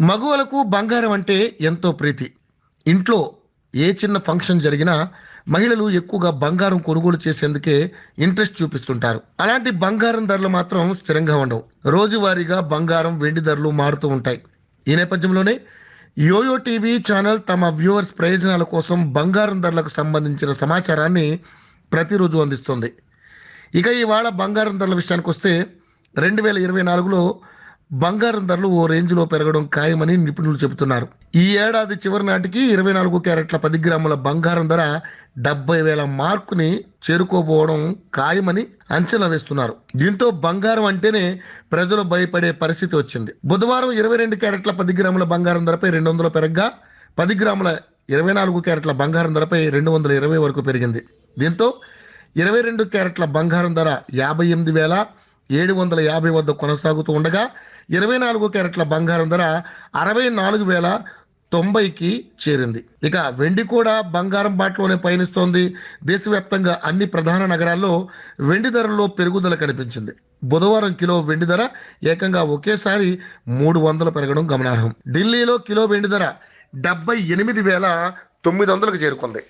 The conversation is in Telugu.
మగువలకు బంగారం అంటే ఎంతో ప్రీతి. ఇంట్లో ఏ చిన్న ఫంక్షన్ జరిగినా మహిళలు ఎక్కువగా బంగారం కొనుగోలు చేసేందుకే ఇంట్రెస్ట్ చూపిస్తుంటారు. అలాంటి బంగారం ధరలు మాత్రం స్థిరంగా ఉండవు. రోజువారీగా బంగారం, వెండి ధరలు మారుతూ ఉంటాయి. ఈ నేపథ్యంలోనే యోయో టీవీ ఛానల్ తమ వ్యూవర్స్ ప్రయోజనాల కోసం బంగారం ధరలకు సంబంధించిన సమాచారాన్ని ప్రతిరోజు అందిస్తుంది. ఇక ఇవాళ బంగారం ధరల విషయానికి వస్తే 2024లో బంగారం ధరలు ఓ రేంజ్లో పెరగడం ఖాయమని నిపుణులు చెబుతున్నారు. ఈ ఏడాది చివరి నాటికి 24 క్యారెట్ల 10 గ్రాముల బంగారం ధర 70,000 మార్కుని చేరుకోబోవడం ఖాయమని అంచనా వేస్తున్నారు. దీంతో బంగారం అంటేనే ప్రజలు భయపడే పరిస్థితి వచ్చింది. బుధవారం 22 క్యారెట్ల 10 గ్రాముల బంగారం ధరపై 200 పెరగ్గా 10 గ్రాముల 24 క్యారెట్ల బంగారం ధరపై 220 వరకు పెరిగింది. దీంతో 22 క్యారెట్ల బంగారం ధర 58,750 వద్ద కొనసాగుతూ ఉండగా 24 క్యారెట్ల బంగారం ధర 64,090కి చేరింది. ఇక వెండి కూడా బంగారం బాటలోనే పయనిస్తోంది. దేశవ్యాప్తంగా అన్ని ప్రధాన నగరాల్లో వెండి ధరల్లో పెరుగుదల కనిపించింది. బుధవారం కిలో వెండి ధర ఏకంగా ఒకేసారి 300 పెరగడం గమనార్హం. ఢిల్లీలో కిలో వెండి ధర 78,900కు చేరుకుంది.